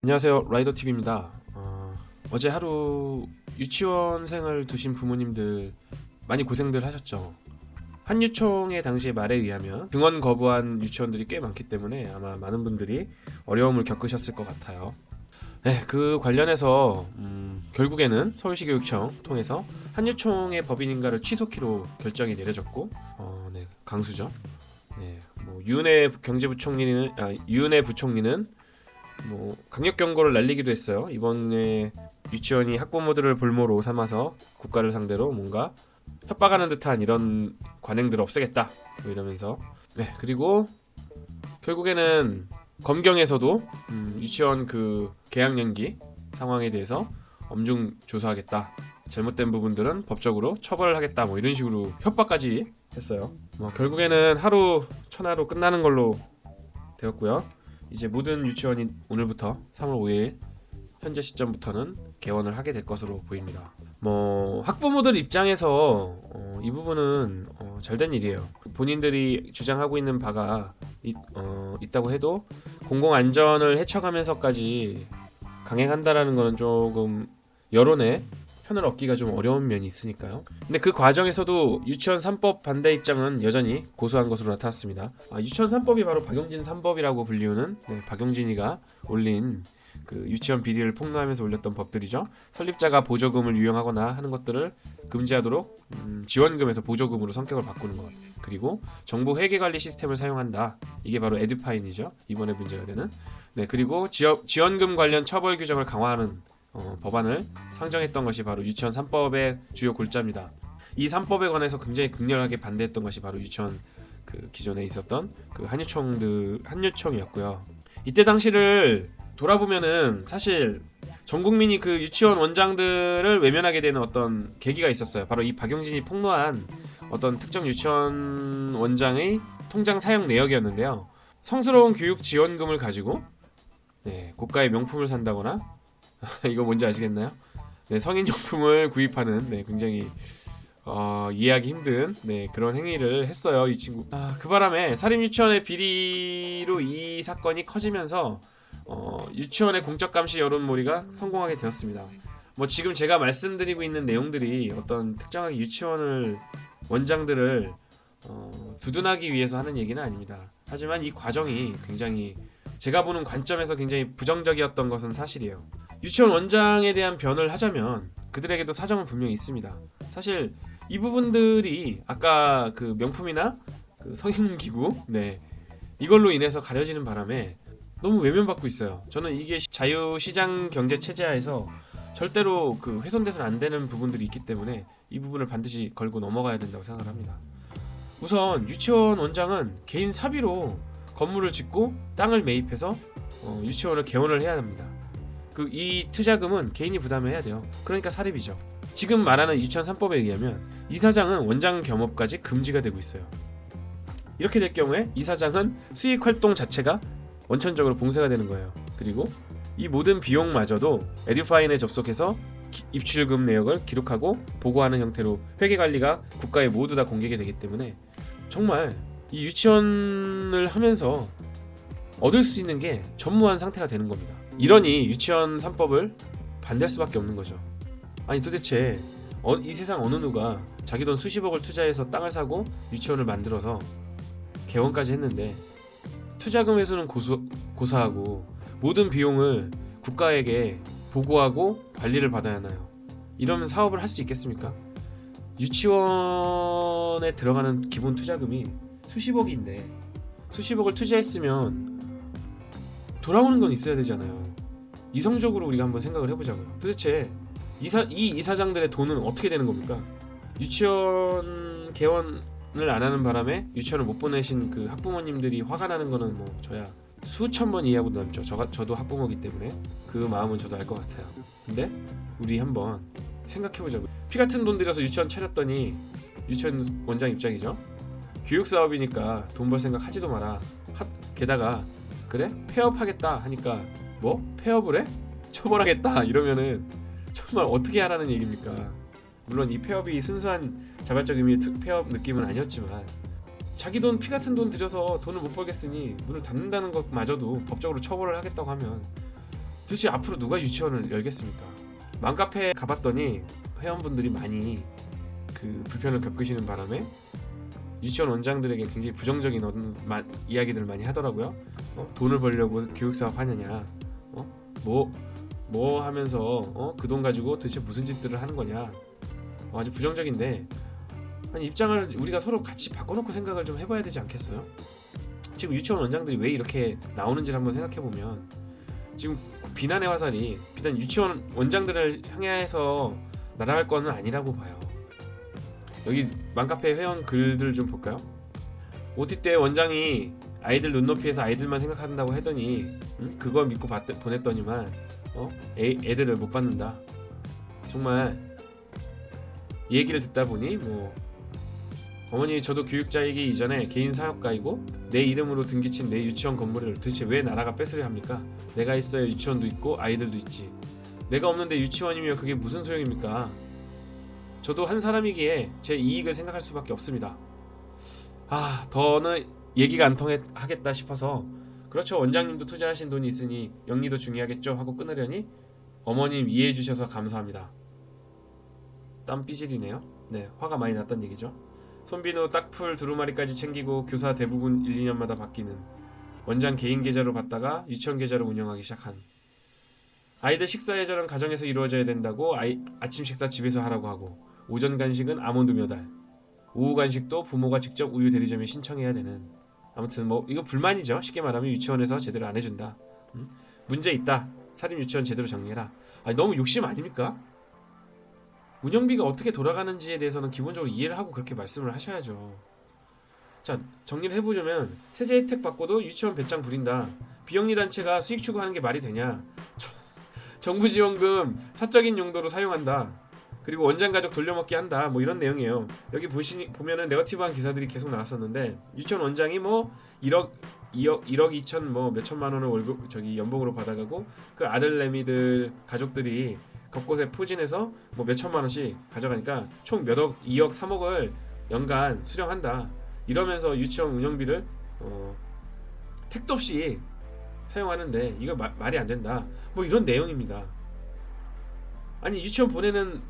안녕하세요, 라이더TV입니다. 어제 하루 유치원생을 두신 부모님들 많이 고생들 하셨죠. 한유총의 당시의 말에 의하면 등원 거부한 유치원들이 꽤 많기 때문에 아마 많은 분들이 어려움을 겪으셨을 것 같아요. 네, 그 관련해서 결국에는 서울시교육청 통해서 한유총의 법인인가를 취소키로 결정이 내려졌고, 네, 강수죠. 네, 뭐 유은혜 부총리는 뭐 강력 경고를 날리기도 했어요. 이번에 유치원이 학부모들을 볼모로 삼아서 국가를 상대로 뭔가 협박하는 듯한 이런 관행들을 없애겠다 뭐 이러면서, 네, 그리고 결국에는 검경에서도 유치원 그 개학 연기 상황에 대해서 엄중 조사하겠다, 잘못된 부분들은 법적으로 처벌을 하겠다 뭐 이런 식으로 협박까지 했어요. 뭐 결국에는 하루 천하로 끝나는 걸로 되었고요. 이제 모든 유치원이 오늘부터 3월 5일 현재 시점부터는 개원을 하게 될 것으로 보입니다. 뭐 학부모들 입장에서 이 부분은 잘된 일이에요. 본인들이 주장하고 있는 바가 있다고 해도 공공 안전을 해쳐가면서까지 강행한다라는 거는 조금 여론의 편을 얻기가 좀 어려운 면이 있으니까요. 근데 그 과정에서도 유치원 3법 반대 입장은 여전히 고수한 것으로 나타났습니다. 유치원 3법이 바로 박용진 3법이라고 불리우는, 네, 박용진이가 올린 그 유치원 비리를 폭로하면서 올렸던 법들이죠. 설립자가 보조금을 유용하거나 하는 것들을 금지하도록 지원금에서 보조금으로 성격을 바꾸는 것, 그리고 정부 회계관리 시스템을 사용한다. 이게 바로 에듀파인이죠. 이번에 문제가 되는. 네, 그리고 지원금 관련 처벌 규정을 강화하는 법안을 상정했던 것이 바로 유치원 3법의 주요 골자입니다. 이 3법에 관해서 굉장히 극렬하게 반대했던 것이 바로 유치원 그 기존에 있었던 그 한유총이었고요. 이때 당시를 돌아보면은 사실 전 국민이 그 유치원 원장들을 외면하게 되는 어떤 계기가 있었어요. 바로 이 박용진이 폭로한 어떤 특정 유치원 원장의 통장 사용 내역이었는데요. 성스러운 교육 지원금을 가지고, 네, 고가의 명품을 산다거나 이거 뭔지 아시겠나요? 네, 성인용품을 구입하는, 네, 굉장히 이해하기 힘든, 네, 그런 행위를 했어요, 이 친구. 그 바람에 사립유치원의 비리로 이 사건이 커지면서 유치원의 공적 감시 여론몰이가 성공하게 되었습니다. 뭐 지금 제가 말씀드리고 있는 내용들이 어떤 특정하게 유치원을 원장들을 두둔하기 위해서 하는 얘기는 아닙니다. 하지만 이 과정이 굉장히, 제가 보는 관점에서 굉장히 부정적이었던 것은 사실이에요. 유치원 원장에 대한 변을 하자면 그들에게도 사정은 분명히 있습니다. 사실 이 부분들이 아까 그 명품이나 그 성인기구, 네, 이걸로 인해서 가려지는 바람에 너무 외면받고 있어요. 저는 이게 자유시장 경제 체제하에서 절대로 그 훼손돼서는 안 되는 부분들이 있기 때문에 이 부분을 반드시 걸고 넘어가야 된다고 생각을 합니다. 우선 유치원 원장은 개인 사비로 건물을 짓고 땅을 매입해서 유치원을 개원을 해야 합니다. 이 투자금은 개인이 부담해야 돼요. 그러니까 사립이죠. 지금 말하는 유치원 3법에 의하면 이사장은 원장 겸업까지 금지가 되고 있어요. 이렇게 될 경우에 이사장은 수익 활동 자체가 원천적으로 봉쇄가 되는 거예요. 그리고 이 모든 비용마저도 에듀파인에 접속해서 입출금 내역을 기록하고 보고하는 형태로 회계관리가 국가에 모두 다 공개가 되기 때문에 정말 이 유치원을 하면서 얻을 수 있는 게 전무한 상태가 되는 겁니다. 이러니 유치원 3법을 반대할 수밖에 없는 거죠. 아니 도대체 이 세상 어느 누가 자기 돈 수십억을 투자해서 땅을 사고 유치원을 만들어서 개원까지 했는데 투자금 회수는 고사하고 모든 비용을 국가에게 보고하고 관리를 받아야 하나요? 이런 사업을 할 수 있겠습니까? 유치원에 들어가는 기본 투자금이 수십억인데 수십억을 투자했으면 돌아오는 건 있어야 되잖아요. 이성적으로 우리가 한번 생각을 해보자고요. 도대체 이 이사장들의 돈은 어떻게 되는 겁니까? 유치원 개원을 안 하는 바람에 유치원을 못 보내신 그 학부모님들이 화가 나는 거는 뭐 저야 수천 번 이해하고 남죠. 저도 학부모이기 때문에 그 마음은 저도 알 것 같아요. 근데 우리 한번 생각해보자고요. 피 같은 돈 들여서 유치원 차렸더니 유치원 원장 입장이죠. 교육 사업이니까 돈 벌 생각 하지도 마라. 게다가 그래? 폐업하겠다 하니까 뭐? 폐업을 해? 처벌하겠다 이러면은 정말 어떻게 하라는 얘기입니까? 물론 이 폐업이 순수한 자발적 의미의 폐업 느낌은 아니었지만 자기 돈, 피 같은 돈 들여서 돈을 못 벌겠으니 문을 닫는다는 것마저도 법적으로 처벌을 하겠다고 하면 도대체 앞으로 누가 유치원을 열겠습니까? 맘카페에 가봤더니 회원분들이 많이 그 불편을 겪으시는 바람에 유치원 원장들에게 굉장히 부정적인 이야기들을 많이 하더라고요. 돈을 벌려고 교육사업 하느냐, 뭐 하면서 그 돈 가지고 도대체 무슨 짓들을 하는 거냐, 아주 부정적인데, 아니 입장을 우리가 서로 같이 바꿔놓고 생각을 좀 해봐야 되지 않겠어요? 지금 유치원 원장들이 왜 이렇게 나오는지를 한번 생각해보면, 지금 비난의 화살이 비단 유치원 원장들을 향해서 날아갈 거는 아니라고 봐요. 여기 맘카페 회원 글들 좀 볼까요? OT 때 원장이 아이들 눈높이에서 아이들만 생각한다고 하더니 그거 믿고 보냈더니만 애들을 못 받는다. 정말 이 얘기를 듣다 보니 어머니 저도 교육자이기 이전에 개인 사업가이고 내 이름으로 등기친 내 유치원 건물을 도대체 왜 나라가 뺏으려 합니까? 내가 있어야 유치원도 있고 아이들도 있지. 내가 없는데 유치원이면 그게 무슨 소용입니까? 저도 한 사람이기에 제 이익을 생각할 수밖에 없습니다. 더는 얘기가 안 통하겠다 싶어서, 그렇죠, 원장님도 투자하신 돈이 있으니 영리도 중요하겠죠 하고 끊으려니 어머님 이해해 주셔서 감사합니다. 땀 삐질이네요. 네, 화가 많이 났단 얘기죠. 손비누 딱풀 두루마리까지 챙기고 교사 대부분 1, 2년마다 바뀌는 원장 개인 계좌로 받다가 유치원 계좌로 운영하기 시작한, 아이들 식사 예절은 가정에서 이루어져야 된다고 아침 식사 집에서 하라고 하고, 오전 간식은 아몬드 몇 알, 오후 간식도 부모가 직접 우유 대리점에 신청해야 되는, 아무튼 이거 불만이죠. 쉽게 말하면 유치원에서 제대로 안 해준다. 문제 있다. 사립 유치원 제대로 정리해라. 너무 욕심 아닙니까? 운영비가 어떻게 돌아가는지에 대해서는 기본적으로 이해를 하고 그렇게 말씀을 하셔야죠. 자, 정리를 해보자면 세제 혜택 받고도 유치원 배짱 부린다. 비영리 단체가 수익 추구하는 게 말이 되냐? 정부 지원금 사적인 용도로 사용한다. 그리고 원장 가족 돌려먹기 한다. 이런 내용이에요. 여기 보면은 네거티브한 기사들이 계속 나왔었는데, 유치원 원장이 1억 2천 몇천만 원을 월급 연봉으로 받아가고, 그 아들내미들 가족들이 곳곳에 포진해서 몇천만 원씩 가져가니까 총 몇억, 2억, 3억을 연간 수령한다. 이러면서 유치원 운영비를 택도 없이 사용하는데 이거 말이 안 된다. 이런 내용입니다. 아니 유치원 보내는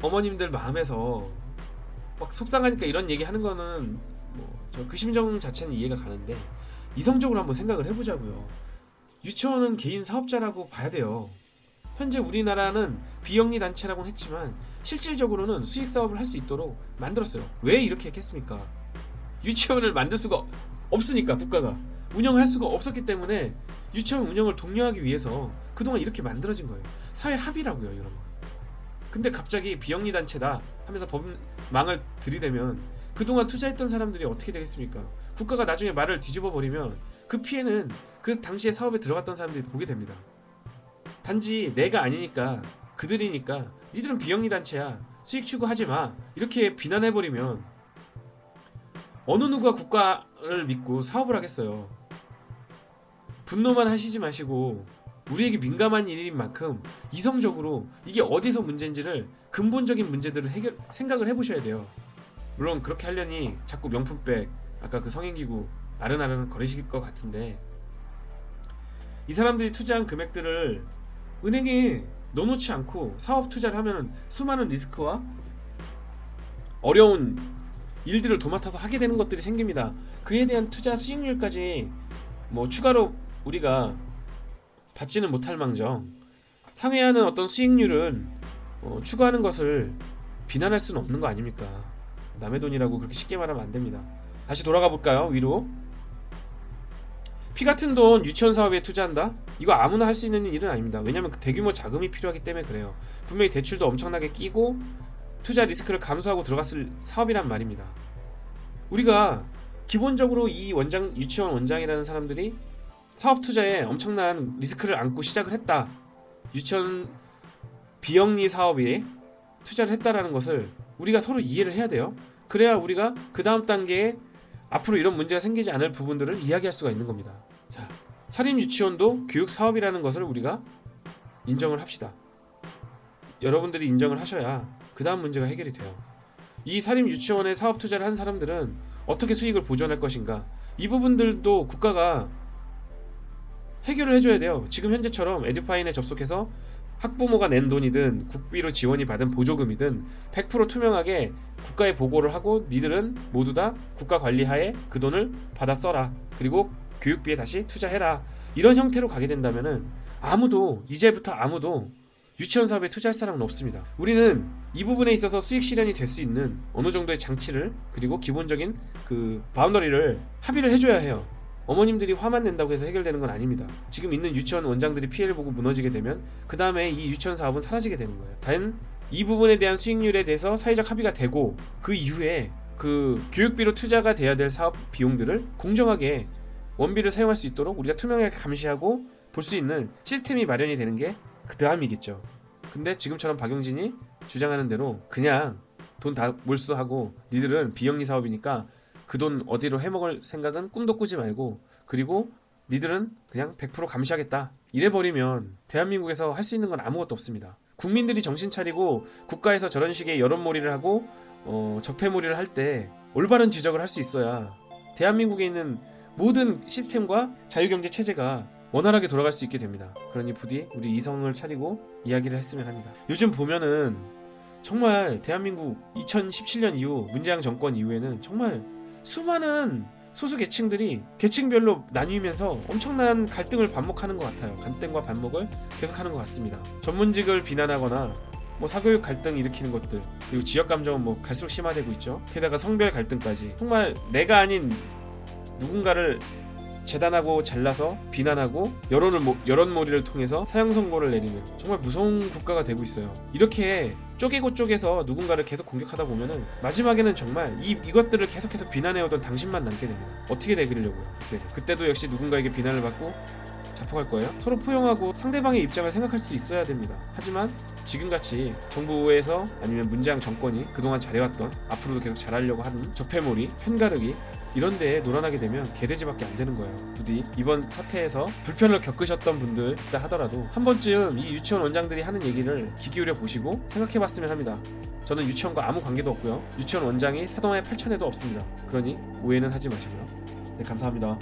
어머님들 마음에서 막 속상하니까 이런 얘기 하는 거는 그 심정 자체는 이해가 가는데, 이성적으로 한번 생각을 해보자고요. 유치원은 개인 사업자라고 봐야 돼요. 현재 우리나라는 비영리 단체라고는 했지만 실질적으로는 수익 사업을 할 수 있도록 만들었어요. 왜 이렇게 했겠습니까? 유치원을 만들 수가 없으니까, 국가가 운영할 수가 없었기 때문에 유치원 운영을 독려하기 위해서 그동안 이렇게 만들어진 거예요. 사회 합의라고요, 이런 거. 근데 갑자기 비영리 단체다 하면서 법망을 들이대면 그동안 투자했던 사람들이 어떻게 되겠습니까? 국가가 나중에 말을 뒤집어 버리면 그 피해는 그 당시에 사업에 들어갔던 사람들이 보게 됩니다. 단지 내가 아니니까, 그들이니까 니들은 비영리 단체야, 수익 추구하지 마, 이렇게 비난해버리면 어느 누가 국가를 믿고 사업을 하겠어요. 분노만 하시지 마시고 우리에게 민감한 일인 만큼 이성적으로 이게 어디서 문제인지를, 근본적인 문제들을 생각을 해보셔야 돼요. 물론 그렇게 하려니 자꾸 명품백, 아까 그 성인기구 아른아른 거리실 것 같은데, 이 사람들이 투자한 금액들을 은행에 넣어놓지 않고 사업 투자를 하면 수많은 리스크와 어려운 일들을 도맡아서 하게 되는 것들이 생깁니다. 그에 대한 투자 수익률까지 추가로 우리가 받지는 못할 망정, 상회하는 어떤 수익률은 추구하는 것을 비난할 수는 없는 거 아닙니까? 남의 돈이라고 그렇게 쉽게 말하면 안 됩니다. 다시 돌아가 볼까요? 위로. 피 같은 돈 유치원 사업에 투자한다? 이거 아무나 할 수 있는 일은 아닙니다. 왜냐하면 대규모 자금이 필요하기 때문에 그래요. 분명히 대출도 엄청나게 끼고 투자 리스크를 감수하고 들어갔을 사업이란 말입니다. 우리가 기본적으로 이 유치원 원장이라는 사람들이 사업 투자에 엄청난 리스크를 안고 시작을 했다, 유치원 비영리 사업에 투자를 했다라는 것을 우리가 서로 이해를 해야 돼요. 그래야 우리가 그 다음 단계에 앞으로 이런 문제가 생기지 않을 부분들을 이야기할 수가 있는 겁니다. 자, 사립 유치원도 교육 사업이라는 것을 우리가 인정을 합시다. 여러분들이 인정을 하셔야 그 다음 문제가 해결이 돼요. 이 사립 유치원에 사업 투자를 한 사람들은 어떻게 수익을 보존할 것인가, 이 부분들도 국가가 해결을 해줘야 돼요. 지금 현재처럼 에듀파인에 접속해서 학부모가 낸 돈이든 국비로 지원이 받은 보조금이든 100% 투명하게 국가에 보고를 하고 니들은 모두 다 국가 관리하에 그 돈을 받아 써라. 그리고 교육비에 다시 투자해라. 이런 형태로 가게 된다면은 이제부터 아무도 유치원 사업에 투자할 사람은 없습니다. 우리는 이 부분에 있어서 수익 실현이 될 수 있는 어느 정도의 장치를 그리고 기본적인 그 바운더리를 합의를 해줘야 해요. 어머님들이 화만 낸다고 해서 해결되는 건 아닙니다. 지금 있는 유치원 원장들이 피해를 보고 무너지게 되면 그 다음에 이 유치원 사업은 사라지게 되는 거예요. 단 이 부분에 대한 수익률에 대해서 사회적 합의가 되고 그 이후에 그 교육비로 투자가 돼야 될 사업 비용들을 공정하게 원비를 사용할 수 있도록 우리가 투명하게 감시하고 볼 수 있는 시스템이 마련이 되는 게 그 다음이겠죠. 근데 지금처럼 박용진이 주장하는 대로 그냥 돈 다 몰수하고 니들은 비영리 사업이니까 그 돈 어디로 해먹을 생각은 꿈도 꾸지 말고 그리고 니들은 그냥 100% 감시하겠다 이래버리면 대한민국에서 할 수 있는 건 아무것도 없습니다. 국민들이 정신 차리고 국가에서 저런 식의 여론몰이를 하고 적폐몰이를 할 때 올바른 지적을 할 수 있어야 대한민국에 있는 모든 시스템과 자유경제 체제가 원활하게 돌아갈 수 있게 됩니다. 그러니 부디 우리 이성을 차리고 이야기를 했으면 합니다. 요즘 보면은 정말 대한민국 2017년 이후 문재인 정권 이후에는 정말 수많은 소수 계층들이 계층별로 나뉘면서 엄청난 갈등을 반복하는 것 같아요. 갈등과 반목을 계속하는 것 같습니다. 전문직을 비난하거나 사교육 갈등 일으키는 것들 그리고 지역 감정은 갈수록 심화되고 있죠. 게다가 성별 갈등까지 정말 내가 아닌 누군가를 재단하고 잘라서 비난하고 여론몰이를 통해서 사형 선고를 내리는 정말 무서운 국가가 되고 있어요. 이렇게 쪼개고 쪼개서 누군가를 계속 공격하다 보면은 마지막에는 정말 이것들을 계속해서 비난해오던 당신만 남게 됩니다. 어떻게 되기려고요? 그때도 역시 누군가에게 비난을 받고 자폭할 거예요. 서로 포용하고 상대방의 입장을 생각할 수 있어야 됩니다. 하지만 지금같이 정부에서 아니면 문재인 정권이 그동안 잘해왔던 앞으로도 계속 잘하려고 하는 적폐몰이, 편가르기 이런 데에 놀아나게 되면 개돼지밖에 안 되는 거예요. 부디 이번 사태에서 불편을 겪으셨던 분들 있다 하더라도 한 번쯤 이 유치원 원장들이 하는 얘기를 귀 기울여 보시고 생각해봤으면 합니다. 저는 유치원과 아무 관계도 없고요. 유치원 원장이 사동의 8천에도 없습니다. 그러니 오해는 하지 마시고요. 네, 감사합니다.